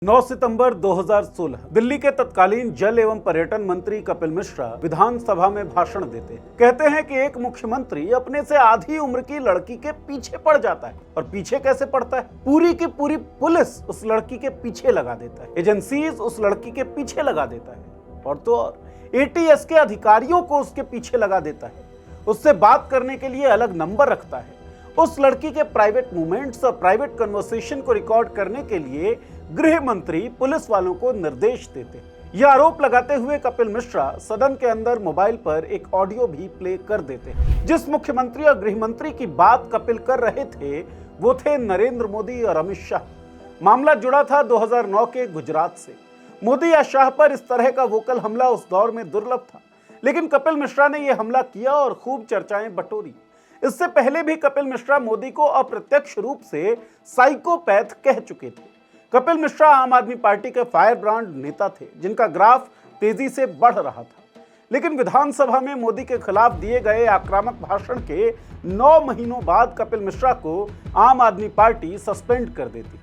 9 सितंबर 2016 दिल्ली के तत्कालीन जल एवं पर्यटन मंत्री कपिल मिश्रा विधानसभा में भाषण देते हैं। कहते हैं कि एक मुख्यमंत्री अपने से आधी उम्र की लड़की के पीछे पड़ जाता है। और पीछे कैसे पड़ता है? पूरी की पूरी पुलिस उस लड़की के पीछे लगा देता है, एजेंसीज उस लड़की के पीछे लगा देता है, और तो और एटीएस के अधिकारियों को उसके पीछे लगा देता है। उससे बात करने के लिए अलग नंबर रखता है। उस लड़की के प्राइवेट मूवमेंट्स और प्राइवेट कन्वर्सेशन को रिकॉर्ड करने के लिए गृह मंत्री पुलिस वालों को निर्देश देते। यह आरोप लगाते हुए कपिल मिश्रा सदन के अंदर मोबाइल पर एक ऑडियो भी प्ले कर देते। जिस मुख्यमंत्री और गृह मंत्री की बात कपिल कर रहे थे वो थे नरेंद्र मोदी और अमित शाह। मामला जुड़ा था 2009 के गुजरात से। मोदी या शाह पर इस तरह का वोकल हमला उस दौर में दुर्लभ था, लेकिन कपिल मिश्रा ने यह हमला किया और खूब चर्चाएं बटोरी। इससे पहले भी कपिल मिश्रा मोदी को अप्रत्यक्ष रूप से साइकोपैथ कह चुके थे। कपिल मिश्रा आम आदमी पार्टी के फायर ब्रांड नेता थे, जिनका ग्राफ तेजी से बढ़ रहा था। लेकिन विधानसभा में मोदी के खिलाफ दिए गए आक्रामक भाषण के 9 महीनों बाद कपिल मिश्रा को आम आदमी पार्टी सस्पेंड कर देती।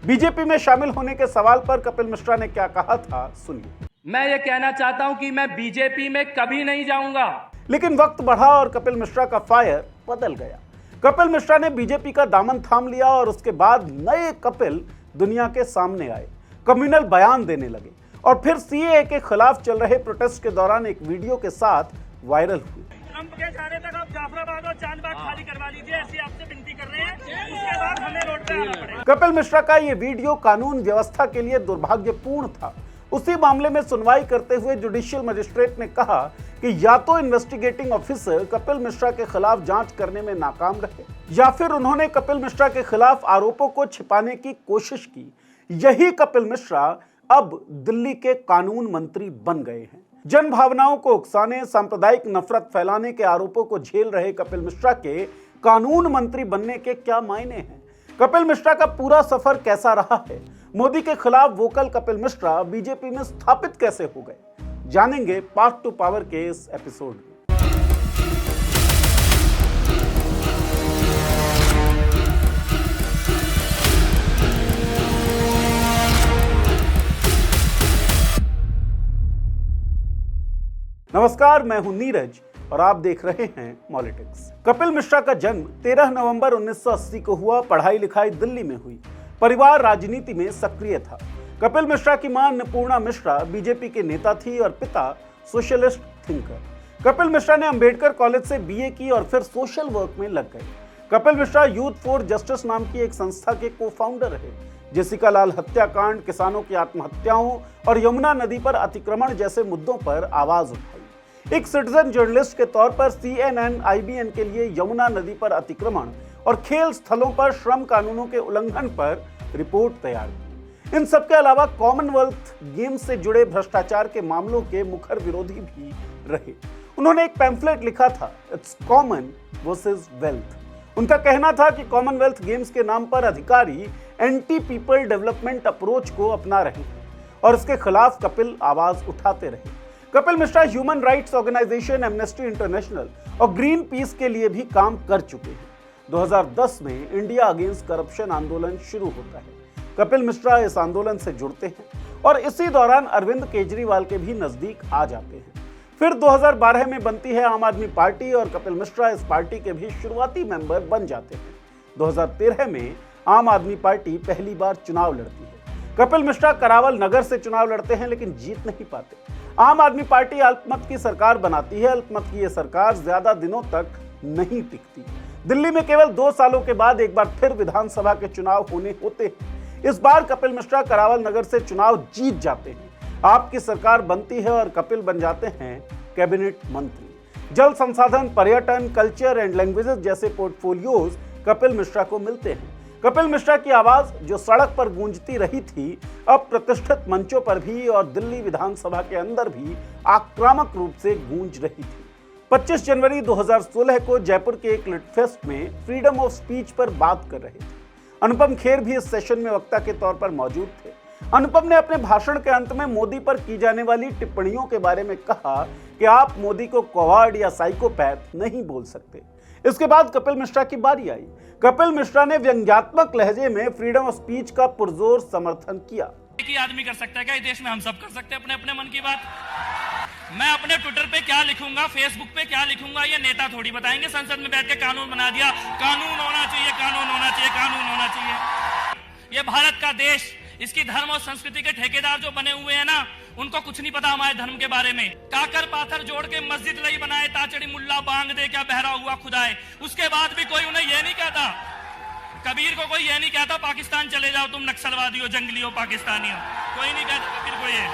बीजेपी में शामिल होने के सवाल पर कपिल मिश्रा ने क्या कहा था, सुनिए। मैं ये कहना चाहता हूं कि मैं बीजेपी में कभी नहीं जाऊंगा। लेकिन वक्त बढ़ा और कपिल मिश्रा का फायर बदल गया। कपिल मिश्रा ने बीजेपी का दामन थाम लिया और उसके बाद नए कपिल दुनिया के सामने आए, कम्युनल बयान देने लगे और फिर सीएए के खिलाफ चल रहे प्रोटेस्ट के दौरान एक वीडियो के साथ वायरल हुए। ट्रंप के जाने तक आप जाफराबाद और चांदबाग खाली करवा लीजिए, ऐसी आपसे विनती कर रहे हैं। उसके बाद हमें रोड पे आना पड़ेगा। कपिल मिश्रा का ये वीडियो कानून व्यवस्था के लिए दुर्भाग्यपूर्ण था। उसी मामले में सुनवाई करते हुए जुडिशियल मजिस्ट्रेट ने कहा कि या तो इन्वेस्टिगेटिंग ऑफिसर कपिल मिश्रा के खिलाफ जांच करने में नाकाम रहे, या फिर उन्होंने कपिल मिश्रा के खिलाफ आरोपों को छिपाने की कोशिश की। यही कपिल मिश्रा अब दिल्ली के कानून मंत्री बन गए हैं। जन भावनाओं को उकसाने, सांप्रदायिक नफरत फैलाने के आरोपों को झेल रहे कपिल मिश्रा के कानून मंत्री बनने के क्या मायने हैं? कपिल मिश्रा का पूरा सफर कैसा रहा है? मोदी के खिलाफ वोकल कपिल मिश्रा बीजेपी में स्थापित कैसे हो गए, जानेंगे पार्ट 2 पावर के इस एपिसोड में। नमस्कार, मैं हूं नीरज और आप देख रहे हैं मॉलिटिक्स। कपिल मिश्रा का जन्म 13 नवंबर 1980 को हुआ। पढ़ाई लिखाई दिल्ली में हुई। परिवार राजनीति में सक्रिय था। कपिल मिश्रा की मां अन्नपूर्णा मिश्रा बीजेपी के नेता थी और पिता सोशलिस्ट थिंकर। कपिल मिश्रा ने अंबेडकर कॉलेज से बीए की और फिर सोशल वर्क में लग गए। Kapil Mishra youth for justice नाम की एक संस्था के को फाउंडर रहे। जेसिका लाल हत्याकांड, किसानों की आत्महत्याओं और यमुना नदी पर अतिक्रमण जैसे मुद्दों पर आवाज उठाई। एक सिटीजन जर्नलिस्ट के तौर पर CNN, IBN के लिए यमुना नदी पर अतिक्रमण और खेल स्थलों पर श्रम कानूनों के उल्लंघन पर रिपोर्ट तैयार की। इन सबके अलावा कॉमनवेल्थ गेम्स से जुड़े भ्रष्टाचार के मामलों के मुखर विरोधी भी रहे। उन्होंने एक पैम्फलेट लिखा था, इट्स कॉमन वर्सेस वेल्थ। उनका कहना था कि कॉमनवेल्थ गेम्स के नाम पर अधिकारी एंटी पीपल डेवलपमेंट अप्रोच को अपना रहे हैं और इसके खिलाफ कपिल आवाज उठाते रहे। Kapil Mishra human rights organisation Amnesty International और ग्रीन पीस के लिए भी काम कर चुके हैं। 2010 में इंडिया अगेंस्ट करप्शन आंदोलन शुरू होता है। कपिल मिश्रा इस आंदोलन से जुड़ते हैं और इसी दौरान अरविंद केजरीवाल के भी नजदीक आ जाते हैं। फिर 2012 में बनती है आम आदमी पार्टी और कपिल मिश्रा इस पार्टी के भी शुरुआती मेंबर बन जाते हैं। 2013 में आम आदमी पार्टी पहली बार चुनाव लड़ती है। कपिल मिश्रा करावल नगर से चुनाव लड़ते हैं लेकिन जीत नहीं पाते। आम आदमी पार्टी अल्पमत की सरकार बनाती है। अल्पमत की यह सरकार ज्यादा दिनों तक नहीं टिकती। दिल्ली में केवल 2 सालों के बाद एक बार फिर विधानसभा के चुनाव होने होते हैं। इस बार कपिल मिश्रा करावल नगर से चुनाव जीत जाते हैं। आपकी सरकार बनती है और कपिल बन जाते हैं कैबिनेट मंत्री। जल संसाधन, पर्यटन, कल्चर एंड लैंग्वेजेस जैसे पोर्टफोलियोज कपिल मिश्रा को मिलते हैं। कपिल मिश्रा की आवाज जो सड़क पर गूंजती रही थी, अब प्रतिष्ठित मंचों पर भी और दिल्ली विधानसभा के अंदर भी आक्रामक रूप से गूंज रही थी। 25 जनवरी 2016 को जयपुर के एक लिट फेस्ट में फ्रीडम ऑफ स्पीच पर बात कर रहे थे। अनुपम खेर भी इस सेशन में वक्ता के तौर पर मौजूद थे। अनुपम ने अपने भाषण के अंत में मोदी पर की जाने वाली टिप्पणियों के बारे में कहा कि आप मोदी को कॉवर्ड या साइकोपैथ नहीं बोल सकते। इसके बाद कपिल मिश्रा की बारी आई। कपिल मिश्रा ने व्यंग्यात्मक लहजे में फ्रीडम ऑफ स्पीच का पुरजोर समर्थन किया। एक ही आदमी कर सकता है क्या? इस देश में हम सब कर सकते हैं अपने अपने मन की बात। मैं अपने ट्विटर पे क्या लिखूंगा, फेसबुक पे क्या लिखूंगा, ये नेता थोड़ी बताएंगे। संसद में बैठ के कानून बना दिया, कानून होना चाहिए, कानून होना चाहिए, कानून होना चाहिए। ये भारत का देश, इसकी धर्म और संस्कृति के ठेकेदार जो बने हुए हैं ना, उनको कुछ नहीं पता हमारे धर्म के बारे में। काकर पाथर जोड़ के मस्जिद लई बनाए, ताचड़ी मुल्ला बांग दे क्या बहरा हुआ खुदाए। उसके बाद भी कोई उन्हें ये नहीं कहता, कबीर को कोई ये नहीं कहता पाकिस्तान चले जाओ तुम नक्सलवादी हो, जंगली हो, पाकिस्तानी हो। कोई नहीं कहता कबीर को ये।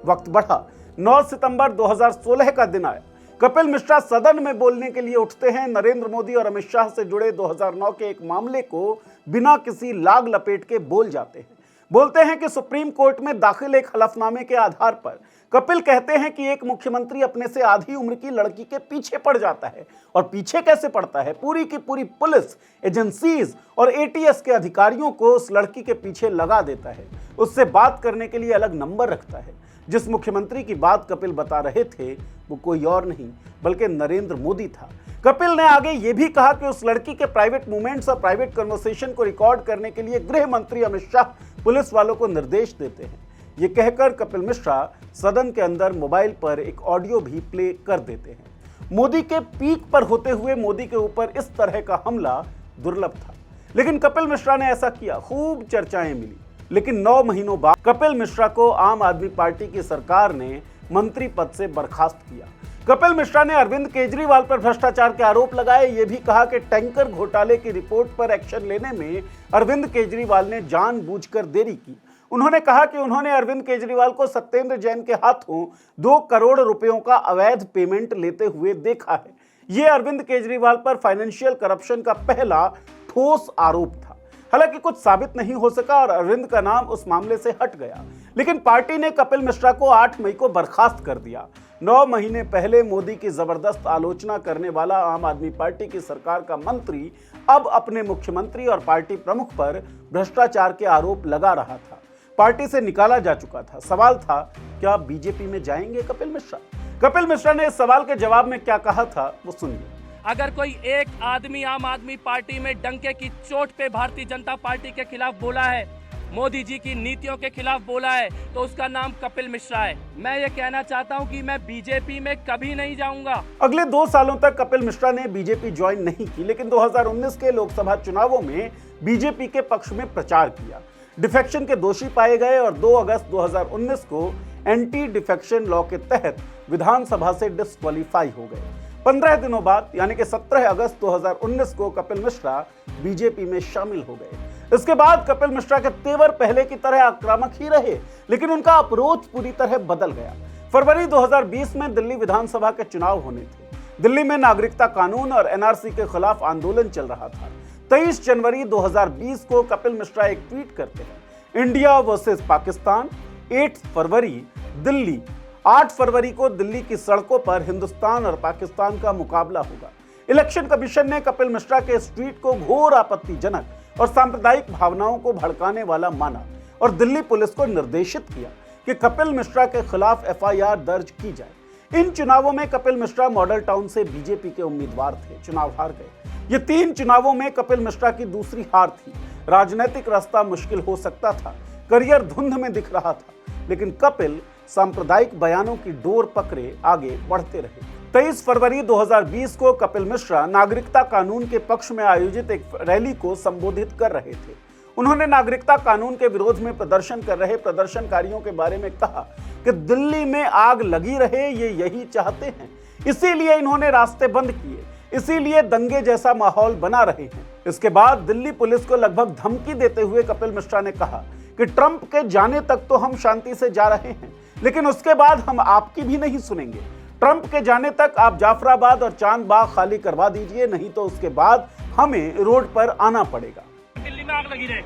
वक्त बढ़ा, 9 सितंबर 2016 का दिन आया। कपिल मिश्रा सदन में बोलने के लिए उठते हैं। नरेंद्र मोदी और अमित शाह से जुड़े 2009 के एक मामले को बिना किसी लाग लपेट के बोल जाते हैं। बोलते हैं कि सुप्रीम कोर्ट में दाखिल एक हलफनामे के आधार पर कपिल कहते हैं कि एक मुख्यमंत्री अपने से आधी उम्र की लड़की के पीछे पड़ जाता है। और पीछे कैसे पड़ता है? पूरी की पूरी पुलिस एजेंसीज और एटीएस के अधिकारियों को उस लड़की के पीछे लगा देता है। उससे बात करने के लिए अलग नंबर रखता है। जिस मुख्यमंत्री की बात कपिल बता रहे थे वो कोई और नहीं बल्कि नरेंद्र मोदी था। कपिल ने आगे ये भी कहा कि उस लड़की के प्राइवेट मूवमेंट्स और प्राइवेट कन्वर्सेशन को रिकॉर्ड करने के लिए गृह मंत्री अमित शाह पुलिस वालों को निर्देश देते हैं। ये कहकर कपिल मिश्रा सदन के अंदर मोबाइल पर एक ऑडियो भी प्ले कर देते हैं। मोदी के पीक पर होते हुए मोदी के ऊपर इस तरह का हमला दुर्लभ था, लेकिन कपिल मिश्रा ने ऐसा किया। खूब चर्चाएं मिली, लेकिन 9 महीनों बाद कपिल मिश्रा को आम आदमी पार्टी की सरकार ने मंत्री पद से बर्खास्त किया। कपिल मिश्रा ने अरविंद केजरीवाल पर भ्रष्टाचार के आरोप लगाए। ये भी कहा कि टैंकर घोटाले की रिपोर्ट पर एक्शन लेने में अरविंद केजरीवाल ने जानबूझकर देरी की। उन्होंने कहा कि उन्होंने अरविंद केजरीवाल को सत्येंद्र जैन के हाथों 2 करोड़ रुपयों का अवैध पेमेंट लेते हुए देखा है। यह अरविंद केजरीवाल पर फाइनेंशियल करप्शन का पहला ठोस आरोप था। हालांकि कुछ साबित नहीं हो सका और अरविंद का नाम उस मामले से हट गया, लेकिन पार्टी ने कपिल मिश्रा को 8 मई को बर्खास्त कर दिया। 9 महीने पहले मोदी की जबरदस्त आलोचना करने वाला आम आदमी पार्टी की सरकार का मंत्री अब अपने मुख्यमंत्री और पार्टी प्रमुख पर भ्रष्टाचार के आरोप लगा रहा था। पार्टी से निकाला जा चुका था। सवाल था, क्या बीजेपी में जाएंगे कपिल मिश्रा? कपिल मिश्रा ने इस सवाल के जवाब में क्या कहा था वो सुनिए। अगर कोई एक आदमी आम आदमी पार्टी में डंके की चोट पे भारतीय जनता पार्टी के खिलाफ बोला है, मोदी जी की नीतियों के खिलाफ बोला है, तो उसका नाम कपिल मिश्रा है। मैं ये कहना चाहता हूं कि मैं बीजेपी में कभी नहीं जाऊंगा। अगले 2 सालों तक कपिल मिश्रा ने बीजेपी ज्वाइन नहीं की, लेकिन 2019 के लोकसभा चुनावों में बीजेपी के पक्ष में प्रचार किया। डिफेक्शन के दोषी पाए गए और 2 अगस्त 2019 को एंटी डिफेक्शन लॉ के तहत विधानसभा से डिस्क्वालीफाई हो गए। 15 दिनों बाद यानी कि 17 अगस्त 2019 को कपिल मिश्रा बीजेपी में शामिल हो गए। इसके बाद कपिल मिश्रा के तेवर पहले की तरह आक्रामक ही रहे, लेकिन उनका अप्रोच पूरी तरह बदल गया। फरवरी 2020 में दिल्ली विधानसभा के चुनाव होने थे। दिल्ली में नागरिकता कानून और एनआरसी के खिलाफ आंदोलन चल रहा था। 23 जनवरी 2020 को कपिल मिश्रा एक ट्वीट करते हैं, इंडिया वर्सेस पाकिस्तान। 8 फरवरी दिल्ली, 8 फरवरी को दिल्ली की सड़कों पर हिंदुस्तान और पाकिस्तान का मुकाबला होगा। इलेक्शन कमीशन ने कपिल मिश्रा के इस ट्वीट को घोर आपत्तिजनक और सांप्रदायिक भावनाओं को भड़काने वाला माना और दिल्ली पुलिस को निर्देशित किया कि कपिल मिश्रा के खिलाफ एफआईआर दर्ज की जाए। इन चुनावों में कपिल मिश्रा मॉडल टाउन से बीजेपी के उम्मीदवार थे, चुनाव हार गए। ये 3 चुनावों में कपिल मिश्रा की दूसरी हार थी। राजनीतिक रास्ता मुश्किल हो सकता था, करियर धुंध में दिख रहा था, लेकिन कपिल सांप्रदायिक बयानों की डोर पकड़े आगे बढ़ते रहे। 23 फरवरी 2020 को कपिल मिश्रा नागरिकता कानून के पक्ष में आयोजित एक रैली को संबोधित कर रहे थे। उन्होंने नागरिकता कानून के विरोध में प्रदर्शन कर रहे प्रदर्शनकारियों के बारे में कहा कि दिल्ली में आग लगी रहे, ये यही चाहते हैं, इसीलिए इन्होंने रास्ते बंद किए, इसीलिए दंगे जैसा माहौल बना रहे हैं। इसके बाद दिल्ली पुलिस को लगभग धमकी देते हुए कपिल मिश्रा ने कहा कि ट्रंप के जाने तक तो हम शांति से जा रहे हैं, लेकिन उसके बाद हम आपकी भी नहीं सुनेंगे। ट्रंप के जाने तक आप जाफराबाद और चांदबाग खाली करवा दीजिए, नहीं तो उसके बाद हमें रोड पर आना पड़ेगा। दिल्ली में आग लगी रहे,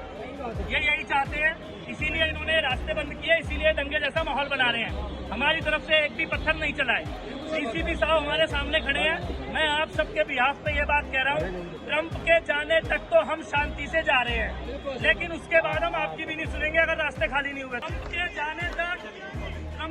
ये यही चाहते हैं, इसीलिए इन्होंने रास्ते बंद किए, इसीलिए दंगे जैसा माहौल बना रहे हैं। हमारी तरफ से एक भी पत्थर नहीं चला है। सीसीपी साहब हमारे सामने खड़े हैं। मैं आप सबके बिहाफ पे ये बात कह रहा हूँ, ट्रंप के जाने तक तो हम शांति से जा रहे हैं, लेकिन उसके बाद हम आपकी भी नहीं सुनेंगे अगर रास्ते खाली नहीं हुए। ट्रंप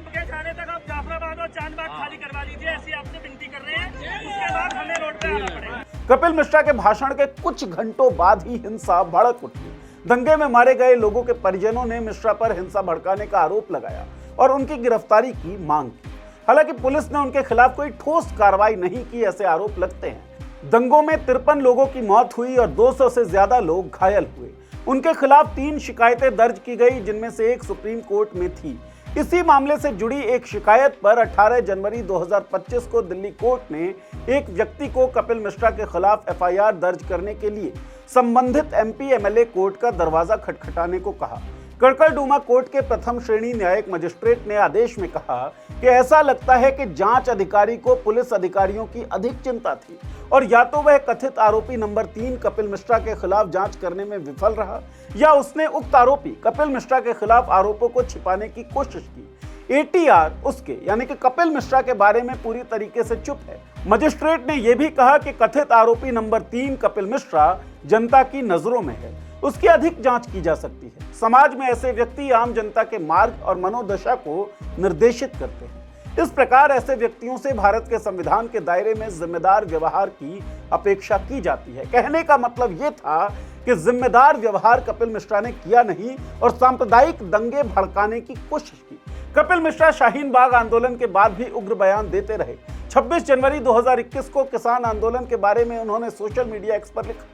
के जाने तक आप जाफराबाद और चांदबाग खाली करवा लीजिए, ऐसी आपसे विनती कर रहे हैं। उसके बाद हमें रोड पे आना पड़ेगा। कपिल मिश्रा के भाषण के कुछ घंटों बाद ही हिंसा भड़क उठी। दंगे में मारे गए लोगों के परिजनों ने मिश्रा पर हिंसा भड़काने का आरोप लगाया और उनकी गिरफ्तारी की मांग की। हालांकि पुलिस ने उनके खिलाफ कोई ठोस कार्रवाई नहीं की, ऐसे आरोप लगते हैं। दंगों में 53 लोगों की मौत हुई और 200 से ज्यादा लोग घायल हुए। उनके खिलाफ 3 शिकायतें दर्ज की गई, जिनमें से एक सुप्रीम कोर्ट में थी। इसी मामले से जुड़ी एक शिकायत पर 18 जनवरी 2025 को दिल्ली कोर्ट ने एक व्यक्ति को कपिल मिश्रा के खिलाफ एफआईआर दर्ज करने के लिए संबंधित एमपी एमएलए कोर्ट का दरवाजा खटखटाने को कहा। कड़कड़डूमा कोर्ट के प्रथम श्रेणी न्यायिक मजिस्ट्रेट ने आदेश में कहा कि ऐसा लगता है कि जांच अधिकारी को पुलिस अधिकारियों की अधिक चिंता थी और या तो वह कथित आरोपी नंबर 3 कपिल मिश्रा के खिलाफ जांच करने में विफल रहा या उसने उक्त आरोपी कपिल मिश्रा के खिलाफ आरोपों को छिपाने की कोशिश की। एटीआर उसके यानी कि कपिल मिश्रा के बारे में पूरी तरीके से चुप है। मजिस्ट्रेट ने यह भी कहा कि कथित आरोपी नंबर 3 कपिल मिश्रा जनता की नजरों में है, उसकी अधिक जांच की जा सकती है। समाज में ऐसे व्यक्ति आम जनता के मार्ग और मनोदशा को निर्देशित करते हैं। इस प्रकार ऐसे व्यक्तियों से भारत के संविधान के दायरे में जिम्मेदार व्यवहार की अपेक्षा की जाती है। कहने का मतलब यह था कि जिम्मेदार व्यवहार कपिल मिश्रा ने किया नहीं और सांप्रदायिक दंगे भड़काने की कोशिश की। कपिल मिश्रा शाहीन बाग आंदोलन के बाद भी उग्र बयान देते रहे। 26 जनवरी 2021 को किसान आंदोलन के बारे में उन्होंने सोशल मीडिया एक्स पर लिखा,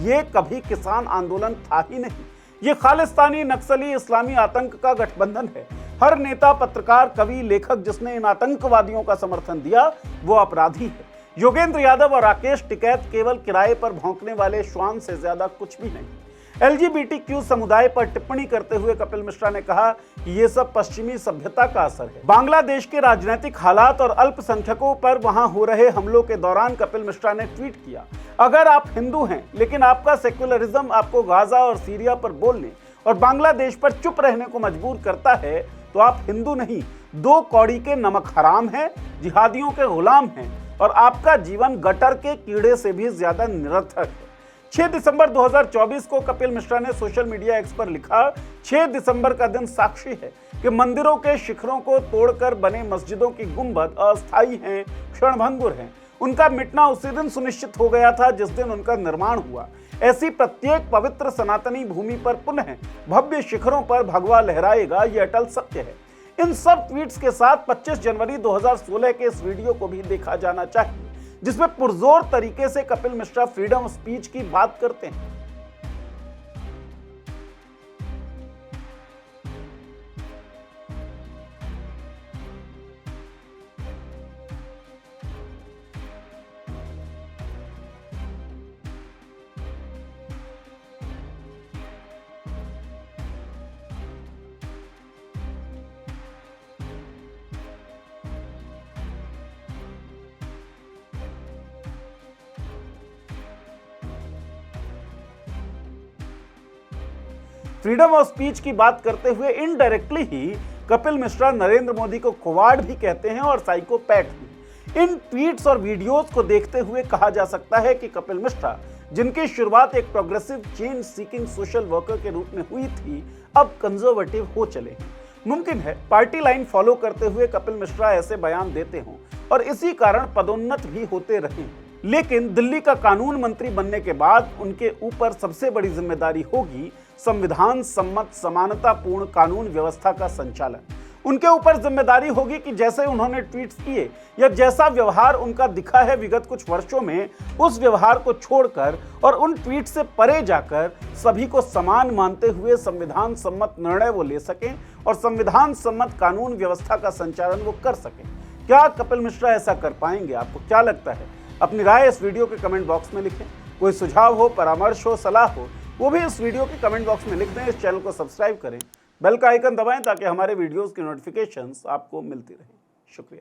ये कभी किसान आंदोलन था ही नहीं, ये खालिस्तानी नक्सली इस्लामी आतंक का गठबंधन है। हर नेता, पत्रकार, कवि, लेखक जिसने इन आतंकवादियों का समर्थन दिया वो अपराधी है। योगेंद्र यादव और राकेश टिकैत केवल किराए पर भौंकने वाले श्वान से ज्यादा कुछ भी नहीं। LGBTQ समुदाय पर टिप्पणी करते हुए कपिल मिश्रा ने कहा कि ये सब पश्चिमी सभ्यता का असर है। बांग्लादेश के राजनीतिक हालात और अल्पसंख्यकों पर वहां हो रहे हमलों के दौरान कपिल मिश्रा ने ट्वीट किया, अगर आप हिंदू हैं लेकिन आपका सेक्युलरिज्म आपको गाजा और सीरिया पर बोलने और बांग्लादेश पर चुप रहने को मजबूर करता है तो आप हिंदू नहीं, 2 कौड़ी के नमक हराम हैं, जिहादियों के गुलाम हैं और आपका जीवन गटर के कीड़े से भी ज्यादा निरर्थक है। 6 दिसंबर 2024 को कपिल मिश्रा ने सोशल मीडिया एक्स पर लिखा, 6 दिसंबर का दिन साक्षी है कि मंदिरों के शिखरों को तोड़कर बने मस्जिदों की गुंबद अस्थायी हैं, क्षणभंगुर हैं। उनका मिटना उसी दिन सुनिश्चित हो गया था जिस दिन उनका निर्माण हुआ। ऐसी प्रत्येक पवित्र सनातनी भूमि पर पुनः भव्य शिखरों पर भगवा लहराएगा, ये अटल सत्य है। इन सब ट्वीट्स के साथ 25 जनवरी 2016 के इस वीडियो को भी देखा जाना चाहिए, जिसमें पुरजोर तरीके से Kapil Mishra freedom of speech की बात करते हैं। फ्रीडम ऑफ स्पीच की बात करते हुए इनडायरेक्टली ही कपिल मिश्रा नरेंद्र मोदी को कोवार्ड भी कहते हैं और साइकोपैथ भी। इन ट्वीट्स और वीडियोस को देखते हुए कहा जा सकता है कि कपिल मिश्रा, जिनकी शुरुआत एक progressive change seeking social worker के रूप में हुई थी, अब कंजर्वेटिव हो चले हैं। मुमकिन है पार्टी लाइन फॉलो करते हुए कपिल मिश्रा ऐसे बयान देते हों और इसी कारण पदोन्नत भी होते रहे। लेकिन दिल्ली का कानून मंत्री बनने के बाद उनके ऊपर सबसे बड़ी जिम्मेदारी होगी संविधान सम्मत समानतापूर्ण कानून व्यवस्था का संचालन। उनके ऊपर जिम्मेदारी होगी कि जैसे उन्होंने ट्वीट्स किए या जैसा व्यवहार उनका दिखा है विगत कुछ वर्षों में, उस व्यवहार को छोड़कर और उन ट्वीट से परे जाकर सभी को समान मानते हुए संविधान सम्मत निर्णय वो ले सकें और संविधान सम्मत कानून व्यवस्था का संचालन वो कर सकें। क्या कपिल मिश्रा ऐसा कर पाएंगे? आपको क्या लगता है? अपनी राय इस वीडियो के कमेंट बॉक्स में लिखें। कोई सुझाव हो, परामर्श हो, सलाह हो, वो भी इस वीडियो के कमेंट बॉक्स में लिख दें। इस चैनल को सब्सक्राइब करें, बेल का आइकन दबाएं ताकि हमारे वीडियोस की नोटिफिकेशंस आपको मिलती रहे। शुक्रिया।